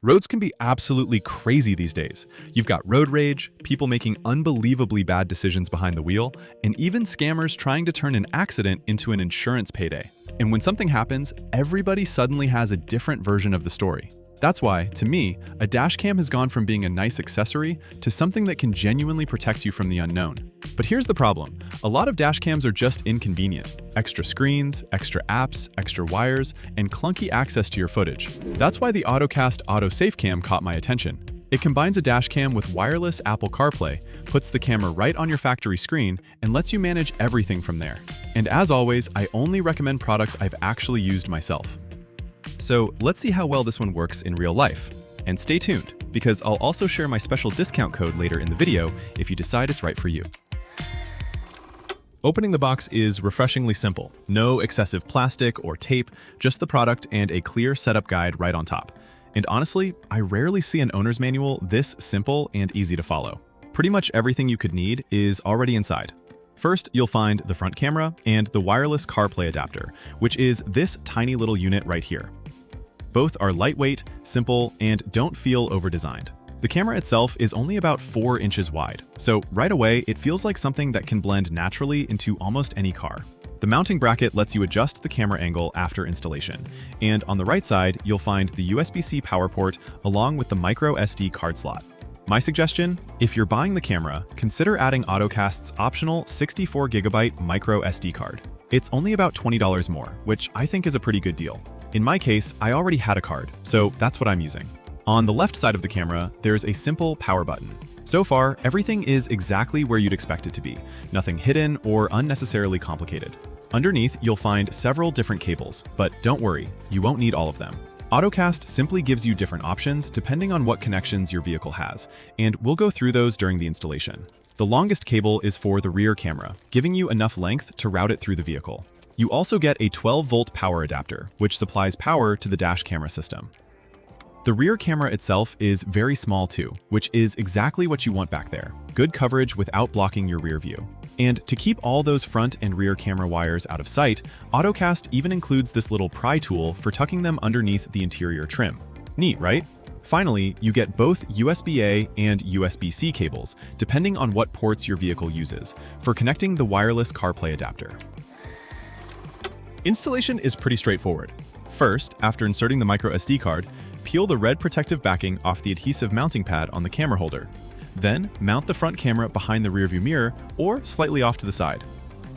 Roads can be absolutely crazy these days. You've got road rage, people making unbelievably bad decisions behind the wheel, and even scammers trying to turn an accident into an insurance payday. And when something happens, everybody suddenly has a different version of the story. That's why, to me, a dash cam has gone from being a nice accessory to something that can genuinely protect you from the unknown. But here's the problem. A lot of dash cams are just inconvenient. Extra screens, extra apps, extra wires, and clunky access to your footage. That's why the Ottocast OttoSafe Cam caught my attention. It combines a dash cam with wireless Apple CarPlay, puts the camera right on your factory screen, and lets you manage everything from there. And as always, I only recommend products I've actually used myself. So let's see how well this one works in real life. And stay tuned, because I'll also share my special discount code later in the video if you decide it's right for you. Opening the box is refreshingly simple. No excessive plastic or tape, just the product and a clear setup guide right on top. And honestly, I rarely see an owner's manual this simple and easy to follow. Pretty much everything you could need is already inside. First, you'll find the front camera and the wireless CarPlay adapter, which is this tiny little unit right here. Both are lightweight, simple, and don't feel over-designed. The camera itself is only about 4 inches wide, so right away it feels like something that can blend naturally into almost any car. The mounting bracket lets you adjust the camera angle after installation, and on the right side you'll find the USB-C power port along with the micro SD card slot. My suggestion, if you're buying the camera, consider adding Ottocast's optional 64GB micro SD card. It's only about $20 more, which I think is a pretty good deal. In my case, I already had a card, so that's what I'm using. On the left side of the camera, there's a simple power button. So far, everything is exactly where you'd expect it to be, nothing hidden or unnecessarily complicated. Underneath, you'll find several different cables, but don't worry, you won't need all of them. Ottocast simply gives you different options depending on what connections your vehicle has, and we'll go through those during the installation. The longest cable is for the rear camera, giving you enough length to route it through the vehicle. You also get a 12-volt power adapter, which supplies power to the dash camera system. The rear camera itself is very small too, which is exactly what you want back there. Good coverage without blocking your rear view. And to keep all those front and rear camera wires out of sight, Ottocast even includes this little pry tool for tucking them underneath the interior trim. Neat, right? Finally, you get both USB-A and USB-C cables, depending on what ports your vehicle uses, for connecting the wireless CarPlay adapter. Installation is pretty straightforward. First, after inserting the micro SD card, peel the red protective backing off the adhesive mounting pad on the camera holder. Then, mount the front camera behind the rearview mirror or slightly off to the side.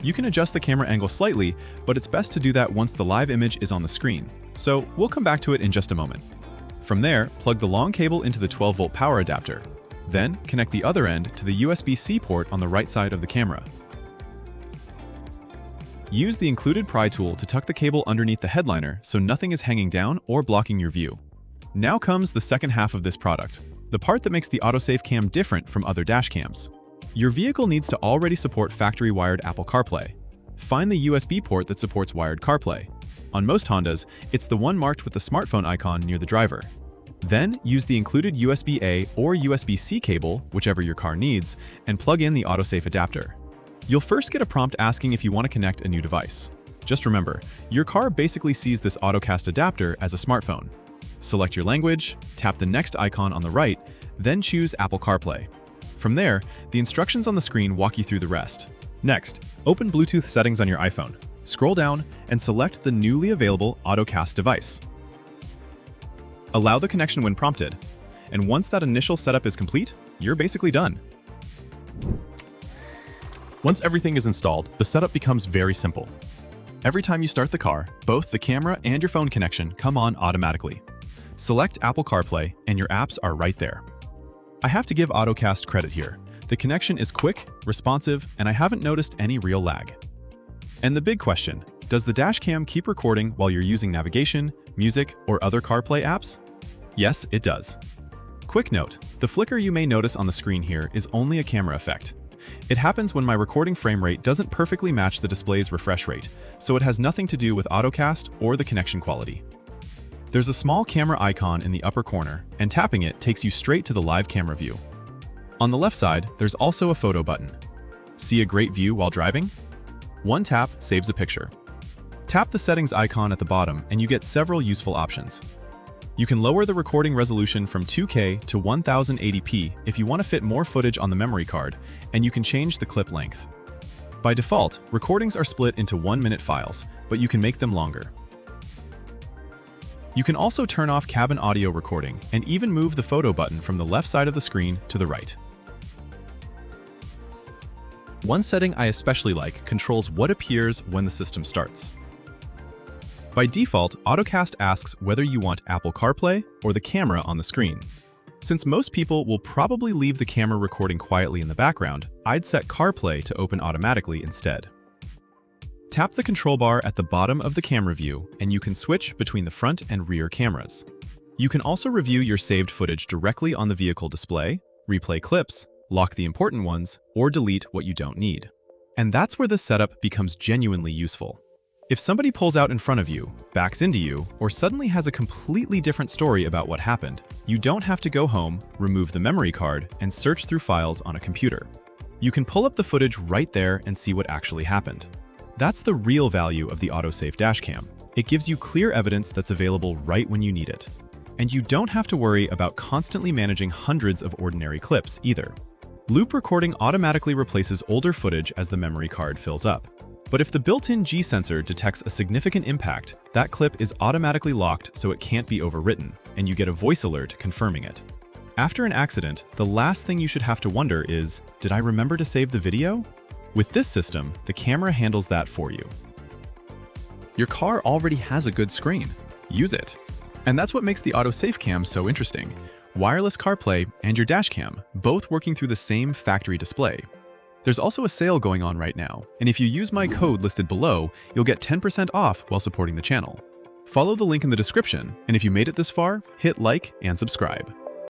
You can adjust the camera angle slightly, but it's best to do that once the live image is on the screen, so we'll come back to it in just a moment. From there, plug the long cable into the 12-volt power adapter. Then, connect the other end to the USB-C port on the right side of the camera. Use the included pry tool to tuck the cable underneath the headliner so nothing is hanging down or blocking your view. Now comes the second half of this product, the part that makes the OttoSafe Cam different from other dash cams. Your vehicle needs to already support factory-wired Apple CarPlay. Find the USB port that supports wired CarPlay. On most Hondas, it's the one marked with the smartphone icon near the driver. Then, use the included USB-A or USB-C cable, whichever your car needs, and plug in the OttoSafe adapter. You'll first get a prompt asking if you want to connect a new device. Just remember, your car basically sees this Ottocast adapter as a smartphone. Select your language, tap the next icon on the right, then choose Apple CarPlay. From there, the instructions on the screen walk you through the rest. Next, open Bluetooth settings on your iPhone, scroll down, and select the newly available Ottocast device. Allow the connection when prompted, and once that initial setup is complete, you're basically done. Once everything is installed, the setup becomes very simple. Every time you start the car, both the camera and your phone connection come on automatically. Select Apple CarPlay and your apps are right there. I have to give Ottocast credit here. The connection is quick, responsive, and I haven't noticed any real lag. And the big question, does the dash cam keep recording while you're using navigation, music, or other CarPlay apps? Yes, it does. Quick note, the flicker you may notice on the screen here is only a camera effect. It happens when my recording frame rate doesn't perfectly match the display's refresh rate, so it has nothing to do with Ottocast or the connection quality. There's a small camera icon in the upper corner, and tapping it takes you straight to the live camera view. On the left side, there's also a photo button. See a great view while driving? One tap saves a picture. Tap the settings icon at the bottom and you get several useful options. You can lower the recording resolution from 2K to 1080p if you want to fit more footage on the memory card, and you can change the clip length. By default, recordings are split into 1-minute files, but you can make them longer. You can also turn off cabin audio recording and even move the photo button from the left side of the screen to the right. One setting I especially like controls what appears when the system starts. By default, Ottocast asks whether you want Apple CarPlay or the camera on the screen. Since most people will probably leave the camera recording quietly in the background, I'd set CarPlay to open automatically instead. Tap the control bar at the bottom of the camera view, and you can switch between the front and rear cameras. You can also review your saved footage directly on the vehicle display, replay clips, lock the important ones, or delete what you don't need. And that's where this setup becomes genuinely useful. If somebody pulls out in front of you, backs into you, or suddenly has a completely different story about what happened, you don't have to go home, remove the memory card, and search through files on a computer. You can pull up the footage right there and see what actually happened. That's the real value of the OttoSafe dashcam. It gives you clear evidence that's available right when you need it. And you don't have to worry about constantly managing hundreds of ordinary clips either. Loop recording automatically replaces older footage as the memory card fills up. But if the built-in G sensor detects a significant impact, that clip is automatically locked so it can't be overwritten, and you get a voice alert confirming it. After an accident, the last thing you should have to wonder is, did I remember to save the video? With this system, the camera handles that for you. Your car already has a good screen. Use it. And that's what makes the OttoSafe Cam so interesting. Wireless CarPlay and your dashcam, both working through the same factory display. There's also a sale going on right now, and if you use my code listed below, you'll get 10% off while supporting the channel. Follow the link in the description, and if you made it this far, hit like and subscribe.